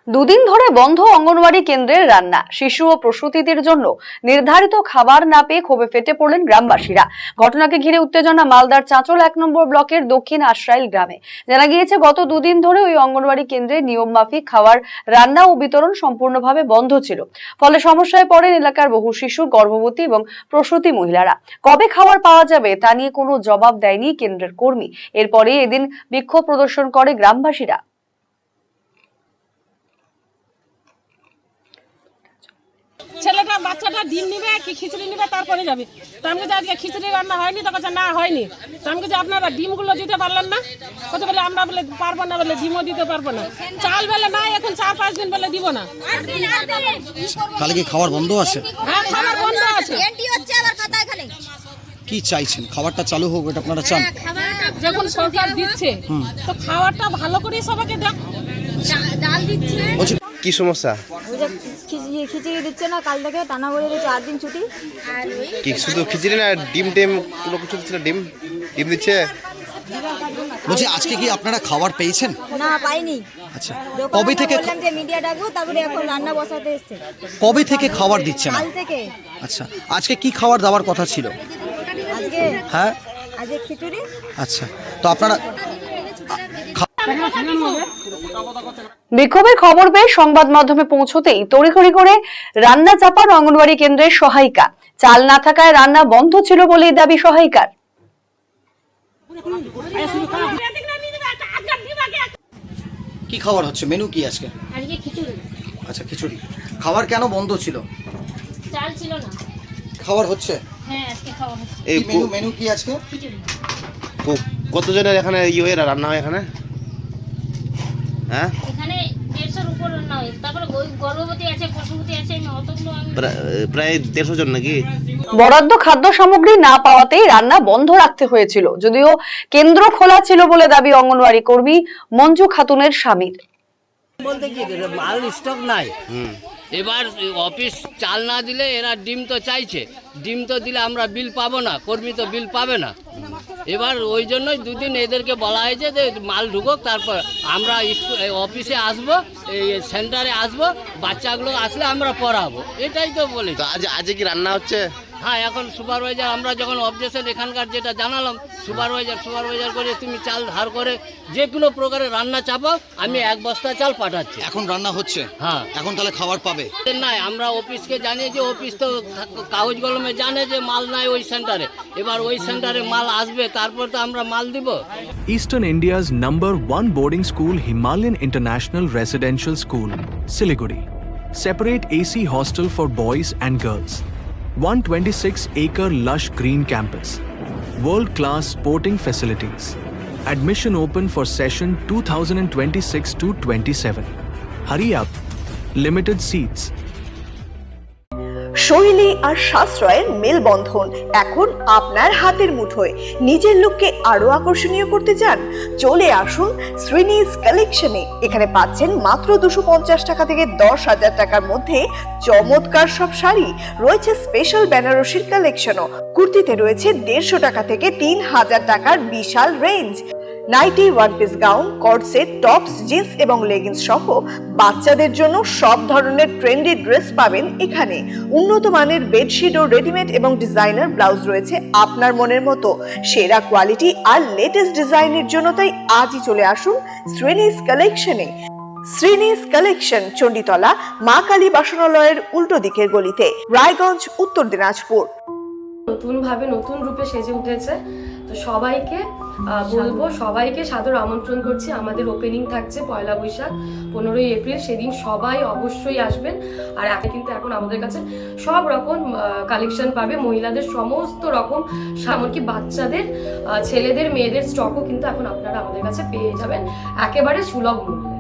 দুদিন ধরে বন্ধ অঙ্গনওয়াড়ি কেন্দ্রের রান্না। শিশু ও প্রসূতিদের জন্য নির্ধারিত খাবার না পেয়ে ক্ষোভে ফেটে পড়লেন গ্রামবাসীরা। ঘটনাকে ঘিরে উত্তেজনা মালদার চাঁচল 1 নম্বর ব্লকের দক্ষিণ আশ্রাইল গ্রামে। জানা গিয়েছে, গত দুদিন ধরে ওই অঙ্গনওয়াড়ি কেন্দ্রে নিয়ম মাফিক খাবার রান্না ও বিতরণ সম্পূর্ণভাবে বন্ধ ছিল। ফলে সমস্যায় পড়েন এলাকার বহু শিশু, গর্ভবতী এবং প্রসূতি মহিলারা। কবে খাবার পাওয়া যাবে তা নিয়ে কোনো জবাব দেয়নি কেন্দ্রের কর্মী। এরপরে এদিন বিক্ষোভ প্রদর্শন করে গ্রামবাসীরা। ছেলেটা বাচ্চাটা ডিম নিবে কি খিচুড়ি নিবে তারপরে যাবে। তো আমি যে আজকে খিচুড়ি রান্না হয়নি, তো কাছে না হয়নি। তো আমি যে আপনারা ডিমগুলো দিতে পারলেন না, কত বলে আমরা বলে পারবো না, বলে ডিমও দিতে পারবো না। চাল বেলে না, এখন 4-5 দিন বলে দিব না। তাহলে কি খাবার বন্ধ আছে? হ্যাঁ, খাবার বন্ধ আছে। কি চাইছেন? খাবারটা চালু হোক, এটা আপনারা চান? যখন সরকার দিচ্ছে তো খাবারটা ভালো করে সবাইকে দেখ। ডাল দিচ্ছে। কি সমস্যা? খিচুড়ি দিচ্ছে না, কাল থেকে টানা করে দিচ্ছে 8 দিন ছুটি। কি শুধু খিচুড়ি না, ডিম কোনো কিছু দিচ্ছে না? ডিম দিচ্ছে। বলছি, আজকে কি আপনারা খাবার পেয়েছেন? না, পাইনি। আচ্ছা, কবে থেকে? বললাম যে মিডিয়া ডাকবো, তারপরে এখন রান্না বসাতে এসেছে। কবে থেকে খাবার দিচ্ছে না? কাল থেকে। আচ্ছা, আজকে কি খাবার দেওয়ার কথা ছিল? আজকে হ্যাঁ, আজকে খিচুড়ি। আচ্ছা, তো আপনারা বিক্ষোভের খবর পেয়ে সংবাদ মাধ্যমে পৌঁছতেই তড়িঘড়ি করে রান্না চাপান অঙ্গনওয়াড়ি কেন্দ্রের সহায়িকা। চাল না থাকায় রান্না বন্ধ ছিল বলেই দাবি সহায়িকার। কি খাবার হচ্ছে? মেনু কি আজকে? আজকে খিচুড়ি। আচ্ছা, খিচুড়ি। খাবার কেন বন্ধ ছিল? চাল ছিল না। খাবার হচ্ছে? হ্যাঁ, আজকে খাওয়া হচ্ছে এই মেনু কি আজকে? খিচুড়ি। কতজনের এখানে হয়ে রান্না হয় এখানে? হ্যাঁ, এখানে 150-এর উপর রান্না হয়। তারপরে গর্ভবতী আছে, প্রসূতি আছে, অতগুলো প্রায় 150 জন নাকি? বরাদ্দ খাদ্য সামগ্রী না পাওয়াতেই রান্না বন্ধ রাখতে হয়েছিল, যদিও কেন্দ্র খোলা ছিল বলে দাবি অঙ্গনওয়াড়ি কর্মী মঞ্জু খাতুনের স্বামীর। বলতে কি মাল স্টক নাই। এবার অফিস চাল না দিলে এরা ডিম তো চাইছে, ডিম তো দিলে আমরা বিল পাবো না, কর্মী তো বিল পাবে না। এবার ওই জন্যই দুদিন এদেরকে বলা হয়েছে যে মাল ঢুকুক, তারপর আমরা অফিসে আসবো, এই সেন্টারে আসবো, বাচ্চাগুলো আসলে আমরা পড়াবো, এটাই তো বলেছি। আজকে কি রান্না হচ্ছে? হ্যাঁ, এখন সুপারভাইজার, আমরা যখন অবজেকশন এখানকার যেটা জানালাম, সুপারভাইজার করে তুমি চাল ধার করে যে কোনো প্রকারে রান্না চাপাও, আমি 1 বস্তা চাল পাঠাচ্ছি। এখন রান্না হচ্ছে? হ্যাঁ। এখন তাহলে খাবার পাবে? নাই, আমরা অফিসকে জানিয়ে যে অফিস তো কাগজ কলমে জানে যে মাল নাই ওই সেন্টারে। এবার ওই সেন্টারে মাল আসবে, তারপর তো আমরা মাল দিব। Eastern India's #1 boarding school, Himalayan International Residential School, Siliguri. Separate AC hostel for boys and girls. 126-acre lush green campus. World-class sporting facilities. Admission open for session 2026-27. Hurry up. Limited seats. শৈলী আর সাশ্রয়ের মেলবন্ধন এখন আপনার হাতের মুঠোয়। নিজের লুককে আরো আকর্ষণীয় করতে চান? চলে আসুন শ্রীনিজ কালেকশনে। এখানে পাচ্ছেন মাত্র 250 টাকা থেকে 10,000 টাকার মধ্যে চমৎকার সব শাড়ি। রয়েছে স্পেশাল বেনারসির কালেকশনও। কুর্তিতে রয়েছে 150 টাকা থেকে 3,000 টাকার বিশাল range. Nighty, one piece gown, cord set, tops, jeans এবং লেগিংস সহ বাচ্চাদের জন্য সব ধরনের ট্রেন্ডি ড্রেস পাবেন এখানে। উন্নত মানের বেডশিট ও রেডিমেড এবং ডিজাইনার ব্লাউজ রয়েছে আপনার মনের মতো। সেরা কোয়ালিটি আর লেটেস্ট ডিজাইনের জন্য তাই আজই চলে আসুন শ্রীনিজ কালেকশনে। শ্রীনিজ কালেকশন, চণ্ডীতলা মা কালী বাসনালয়ের উল্টো দিকের গলিতে, রায়গঞ্জ, উত্তর দিনাজপুর। নতুন ভাবে নতুন রূপে সেজে উঠেছে, তো সবাইকে বলবো, সবাইকে সাদর আমন্ত্রণ করছি। আমাদের ওপেনিং থাকছে 1 বৈশাখ 15 এপ্রিল, সেদিন সবাই অবশ্যই আসবেন। আর কিন্তু এখন আমাদের কাছে সব রকম কালেকশন পাবে, মহিলাদের সমস্ত রকম, এমনকি বাচ্চাদের, ছেলেদের, মেয়েদের স্টকও কিন্তু এখন আপনারা আমাদের কাছে পেয়ে যাবেন একেবারে সুলভ মূল্যে।